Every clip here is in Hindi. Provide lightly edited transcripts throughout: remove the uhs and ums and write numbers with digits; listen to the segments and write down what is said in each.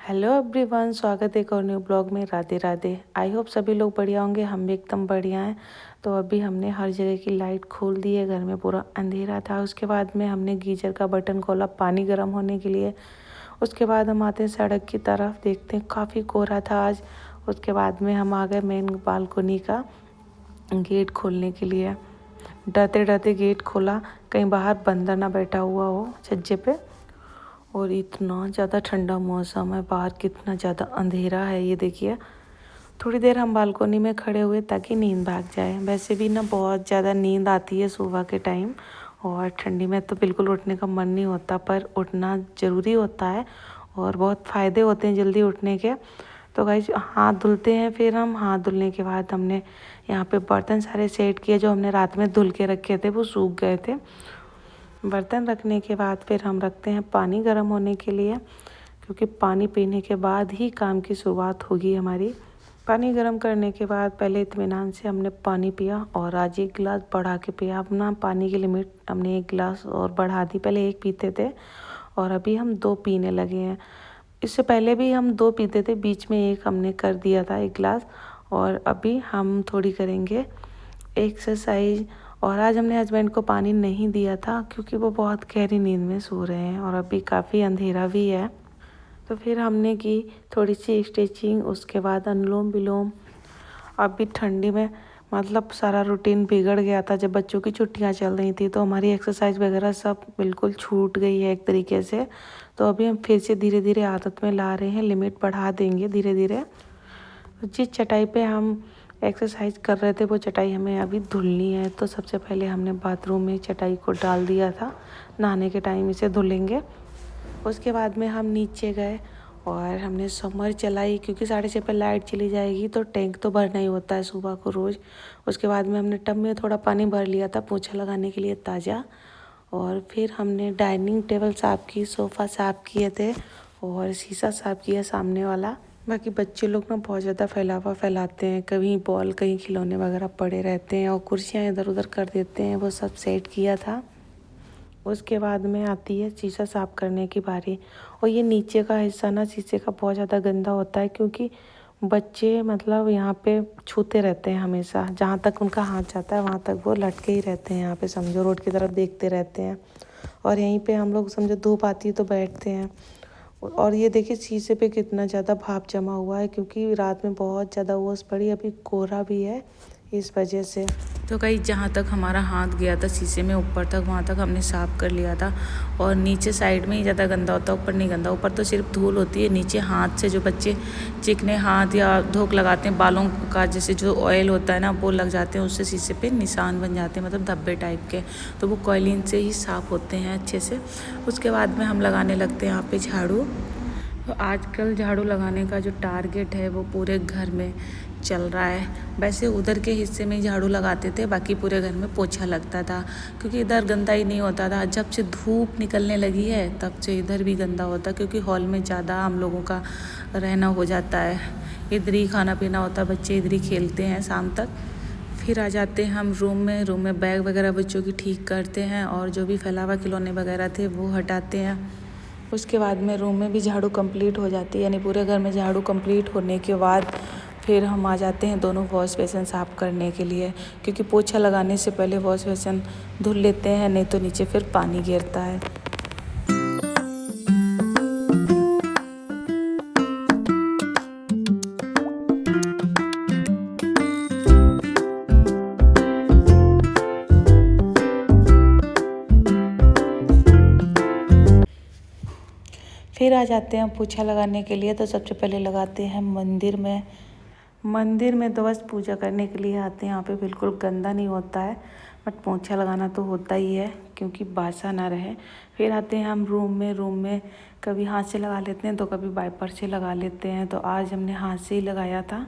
हेलो एवरीवन, स्वागत है एक और न्यू ब्लॉग में। राधे राधे। आई होप सभी लोग बढ़िया होंगे। हम भी एकदम बढ़िया हैं। तो अभी हमने हर जगह की लाइट खोल दी है। घर में पूरा अंधेरा था। उसके बाद में हमने गीजर का बटन खोला पानी गर्म होने के लिए। उसके बाद हम आते हैं सड़क की तरफ, देखते हैं काफ़ी कोहरा था आज। उसके बाद में हम आ गए मेन बालकोनी का गेट खोलने के लिए। डरते डरते गेट खोला, कहीं बाहर बंदर ना बैठा हुआ हो छज्जे पे। और इतना ज़्यादा ठंडा मौसम है, बाहर कितना ज़्यादा अंधेरा है ये देखिए। थोड़ी देर हम बालकोनी में खड़े हुए ताकि नींद भाग जाए। वैसे भी ना बहुत ज़्यादा नींद आती है सुबह के टाइम, और ठंडी में तो बिल्कुल उठने का मन नहीं होता, पर उठना ज़रूरी होता है और बहुत फ़ायदे होते हैं जल्दी उठने के। तो गाइस हाथ धुलते हैं। फिर हम हाथ धुलने के बाद हमने यहाँ पे बर्तन सारे सेट किए जो हमने रात में धुल के रखे थे, वो सूख गए थे। बर्तन रखने के बाद फिर हम रखते हैं पानी गर्म होने के लिए, क्योंकि पानी पीने के बाद ही काम की शुरुआत होगी हमारी। पानी गर्म करने के बाद पहले इत्मीनान से हमने पानी पिया, और आज 1 गिलास बढ़ा के पिया। अपना पानी की लिमिट हमने 1 गिलास और बढ़ा दी। पहले 1 पीते थे और अभी हम 2 पीने लगे हैं। इससे पहले भी हम 2 पीते थे, बीच में 1 हमने कर दिया था 1 गिलास। और अभी हम थोड़ी करेंगे एक्सरसाइज। और आज हमने हस्बैंड को पानी नहीं दिया था क्योंकि वो बहुत गहरी नींद में सो रहे हैं और अभी काफ़ी अंधेरा भी है। तो फिर हमने की थोड़ी सी स्ट्रेचिंग, उसके बाद अनुलोम विलोम। अभी ठंडी में मतलब सारा रूटीन बिगड़ गया था। जब बच्चों की छुट्टियां चल रही थी तो हमारी एक्सरसाइज वगैरह सब बिल्कुल छूट गई है एक तरीके से। तो अभी हम फिर से धीरे धीरे आदत में ला रहे हैं, लिमिट बढ़ा देंगे धीरे धीरे। जिस चटाई पे हम एक्सरसाइज कर रहे थे वो चटाई हमें अभी धुलनी है। तो सबसे पहले हमने बाथरूम में चटाई को डाल दिया था, नहाने के टाइम इसे धुलेंगे। उसके बाद में हम नीचे गए और हमने समर चलाई, क्योंकि 6:30 पे लाइट चली जाएगी तो टैंक तो भरना ही होता है सुबह को रोज़। उसके बाद में हमने टब में थोड़ा पानी भर लिया था पोछा लगाने के लिए ताज़ा। और फिर हमने डाइनिंग टेबल साफ़ की, सोफ़ा साफ़ किए थे और शीशा साफ़ किया सामने वाला। बाकी बच्चे लोग ना बहुत ज़्यादा फैलावा फैलाते हैं, कहीं बॉल कहीं खिलौने वगैरह पड़े रहते हैं और कुर्सियाँ इधर उधर कर देते हैं। वो सब सेट किया था। उसके बाद में आती है शीशा साफ़ करने की बारी। और ये नीचे का हिस्सा ना शीशे का बहुत ज़्यादा गंदा होता है, क्योंकि बच्चे मतलब यहाँ पे छूते रहते हैं हमेशा। जहाँ तक उनका हाथ जाता है वहाँ तक वो लटके ही रहते हैं। यहाँ पे समझो रोड की तरफ देखते रहते हैं। और यहीं पे हम लोग समझो धूप आती है तो बैठते हैं। और ये देखिए शीशे पे कितना ज़्यादा भाप जमा हुआ है, क्योंकि रात में बहुत ज़्यादा ओस पड़ी। अभी कोहरा भी है इस वजह से। तो कहीं जहाँ तक हमारा हाथ गया था शीशे में ऊपर तक, वहाँ तक हमने साफ़ कर लिया था। और नीचे साइड में ही ज़्यादा गंदा होता है, ऊपर नहीं गंदा। ऊपर तो सिर्फ धूल होती है, नीचे हाथ से जो बच्चे चिकने हाथ या धोक लगाते हैं बालों का, जैसे जो ऑयल होता है ना वो लग जाते हैं, उससे शीशे पे निशान बन जाते हैं, मतलब धब्बे टाइप के। तो वो कॉलिन से ही साफ़ होते हैं अच्छे से। उसके बाद में हम लगाने लगते हैं यहाँ पे झाड़ू। तो आजकल झाड़ू लगाने का जो टारगेट है वो पूरे घर में चल रहा है। वैसे उधर के हिस्से में झाड़ू लगाते थे, बाकी पूरे घर में पोछा लगता था, क्योंकि इधर गंदा ही नहीं होता था। जब से धूप निकलने लगी है तब से इधर भी गंदा होता, क्योंकि हॉल में ज़्यादा हम लोगों का रहना हो जाता है। इधर ही खाना पीना होता है, बच्चे इधर ही खेलते हैं शाम तक। फिर आ जाते हैं हम रूम में बैग वगैरह बच्चों की ठीक करते हैं, और जो भी फैलावा खिलौने वगैरह थे वो हटाते हैं। उसके बाद में रूम में भी झाड़ू कंप्लीट हो जाती है, यानी पूरे घर में झाड़ू कंप्लीट होने के बाद फिर हम आ जाते हैं दोनों वॉश बेसिन साफ़ करने के लिए, क्योंकि पोछा लगाने से पहले वॉश बेसिन धुल लेते हैं, नहीं तो नीचे फिर पानी गिरता है। फिर आ जाते हैं पोछा लगाने के लिए। तो सबसे पहले लगाते हैं मंदिर में तो बस पूजा करने के लिए आते हैं। यहाँ पे बिल्कुल गंदा नहीं होता है, बट पोछा लगाना तो होता ही है क्योंकि बासा ना रहे। फिर आते हैं हम रूम में कभी हाथ से लगा लेते हैं तो कभी वाइपर से लगा लेते हैं। तो आज हमने हाथ से ही लगाया था।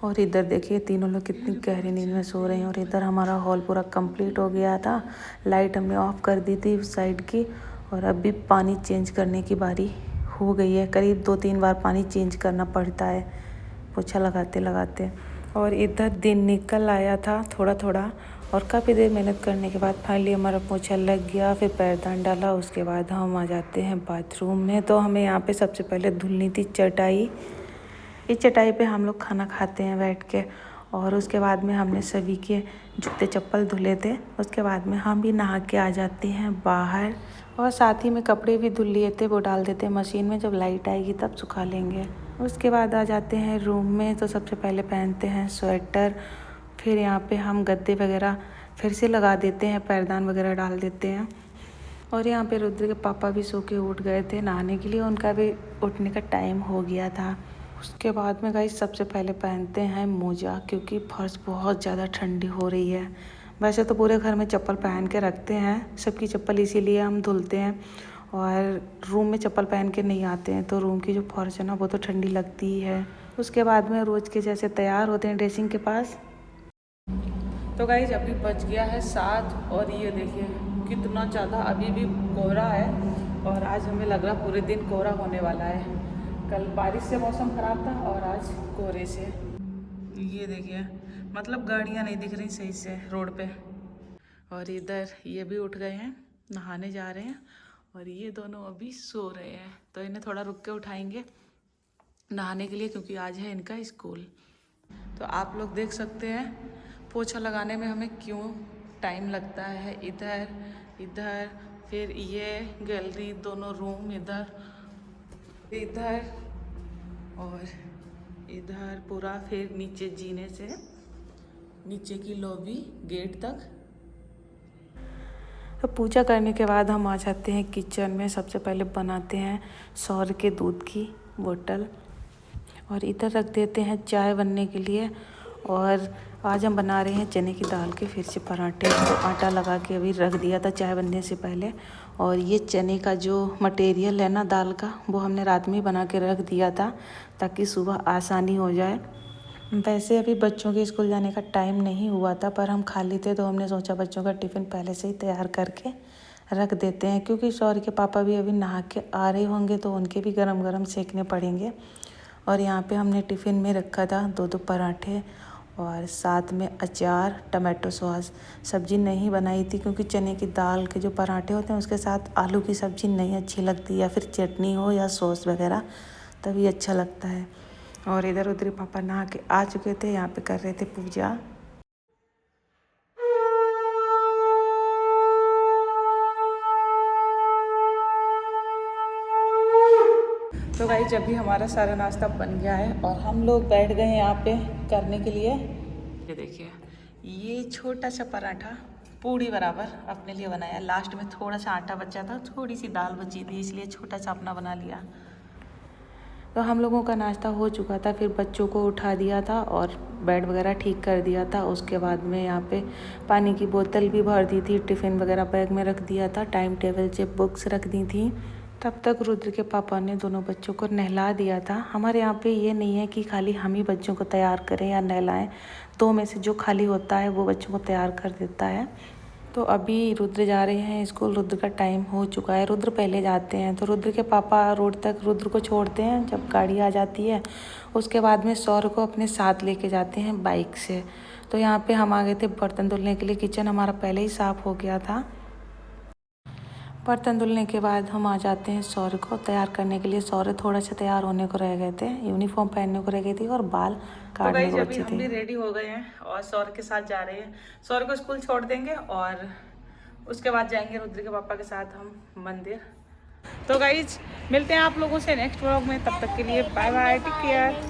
और इधर देखिए तीनों लोग कितनी गहरी नींद में सो रहे हैं। और इधर हमारा हॉल पूरा कंप्लीट हो गया था। लाइट हमने ऑफ कर दी थी उस साइड की, और अभी पानी चेंज करने की बारी हो गई है। करीब 2-3 बार पानी चेंज करना पड़ता है पोछा लगाते लगाते। और इधर दिन निकल आया था थोड़ा थोड़ा, और काफ़ी देर मेहनत करने के बाद फाइनली हमारा पोछा लग गया। फिर पैरदान डाला, उसके बाद हम आ जाते हैं बाथरूम में। तो हमें यहाँ पे सबसे पहले धुलनी थी चटाई। इस चटाई पे हम लोग खाना खाते हैं बैठ के, और उसके बाद में हमने सभी के जूते चप्पल धुले थे। उसके बाद में हम भी नहा के आ जाते हैं बाहर, और साथ ही में कपड़े भी धुल लिए थे, वो डाल देते हैं मशीन में, जब लाइट आएगी तब सुखा लेंगे। उसके बाद आ जाते हैं रूम में। तो सबसे पहले पहनते हैं स्वेटर, फिर यहाँ पे हम गद्दे वगैरह फिर से लगा देते हैं, पैरदान वगैरह डाल देते हैं। और यहाँ पे रुद्र के पापा भी सो के उठ गए थे नहाने के लिए, उनका भी उठने का टाइम हो गया था। उसके बाद में गाइस सबसे पहले पहनते हैं मोजा, क्योंकि फर्श बहुत ज़्यादा ठंडी हो रही है। वैसे तो पूरे घर में चप्पल पहन के रखते हैं, सबकी चप्पल इसीलिए हम धुलते हैं, और रूम में चप्पल पहन के नहीं आते हैं, तो रूम की जो फर्श है ना वो तो ठंडी लगती ही है। उसके बाद में रोज़ के जैसे तैयार होते हैं ड्रेसिंग के पास। तो गाइस अभी बज गया है 7, और ये देखिए कितना ज़्यादा अभी भी कोहरा है, और आज हमें लग रहा पूरे दिन कोहरा होने वाला है। कल बारिश से मौसम ख़राब था और आज कोहरे से। ये देखिए मतलब गाड़ियाँ नहीं दिख रही सही से रोड पे। और इधर ये भी उठ गए हैं, नहाने जा रहे हैं, और ये दोनों अभी सो रहे हैं। तो इन्हें थोड़ा रुक के उठाएंगे नहाने के लिए, क्योंकि आज है इनका स्कूल। तो आप लोग देख सकते हैं पोछा लगाने में हमें क्यों टाइम लगता है। इधर इधर फिर ये गैलरी, दोनों रूम, इधर इधर और इधर पूरा, फिर नीचे जीने से नीचे की लॉबी गेट तक। तो पूजा करने के बाद हम आ जाते हैं किचन में। सबसे पहले बनाते हैं सौर के दूध की बोतल, और इधर रख देते हैं चाय बनने के लिए। और आज हम बना रहे हैं चने की दाल के फिर से पराठे। तो आटा लगा के अभी रख दिया था चाय बनने से पहले, और ये चने का जो मटेरियल है ना दाल का, वो हमने रात में ही बना के रख दिया था ताकि सुबह आसानी हो जाए। वैसे अभी बच्चों के स्कूल जाने का टाइम नहीं हुआ था, पर हम खाली थे तो हमने सोचा बच्चों का टिफ़िन पहले से ही तैयार करके रख देते हैं, क्योंकि सौर के पापा भी अभी नहा के आ रहे होंगे तो उनके भी गरम गरम सेकने पड़ेंगे। और यहाँ पे हमने टिफ़िन में रखा था 2 पराठे, और साथ में अचार, टमाटो सॉस। सब्ज़ी नहीं बनाई थी क्योंकि चने की दाल के जो पराठे होते हैं उसके साथ आलू की सब्ज़ी नहीं अच्छी लगती, या फिर चटनी हो या सॉस वगैरह तभी अच्छा लगता है। और इधर उधर पापा नहा के आ चुके थे, यहाँ पे कर रहे थे पूजा। तो भाई जब भी हमारा सारा नाश्ता बन गया है और हम लोग बैठ गए हैं यहाँ पे करने के लिए। ये देखिए ये छोटा सा पराठा पूड़ी बराबर अपने लिए बनाया। लास्ट में थोड़ा सा आटा बचा था, थोड़ी सी दाल बची थी, इसलिए छोटा सा अपना बना लिया। तो हम लोगों का नाश्ता हो चुका था, फिर बच्चों को उठा दिया था और बेड वगैरह ठीक कर दिया था। उसके बाद में यहाँ पे पानी की बोतल भी भर दी थी, टिफ़िन वगैरह बैग में रख दिया था, टाइम टेबल से बुक्स रख दी थी। तब तक रुद्र के पापा ने दोनों बच्चों को नहला दिया था। हमारे यहाँ पे ये नहीं है कि खाली हम ही बच्चों को तैयार करें या नहलाएं, 2 में से जो खाली होता है वो बच्चों को तैयार कर देता है। तो अभी रुद्र जा रहे हैं स्कूल, रुद्र का टाइम हो चुका है, रुद्र पहले जाते हैं। तो रुद्र के पापा रोड तक रुद्र को छोड़ते हैं, जब गाड़ी आ जाती है उसके बाद में सौर को अपने साथ लेके जाते हैं बाइक से। तो यहाँ पे हम आ गए थे बर्तन धुलने के लिए, किचन हमारा पहले ही साफ़ हो गया था। बर्तन धुलने के बाद हम आ जाते हैं सौर को तैयार करने के लिए। सौर थोड़ा सा तैयार होने को रह गए थे, यूनिफॉर्म पहनने को रह गई थी और बाल काटने को बचे थे। हम भी रेडी हो गए हैं और सौर के साथ जा रहे हैं। सौर को स्कूल छोड़ देंगे और उसके बाद जाएंगे रुद्र के पापा के साथ हम मंदिर। तो गाइज मिलते हैं आप लोगों से नेक्स्ट व्लॉग में, तब तक के लिए बाय बाय, टेक केयर।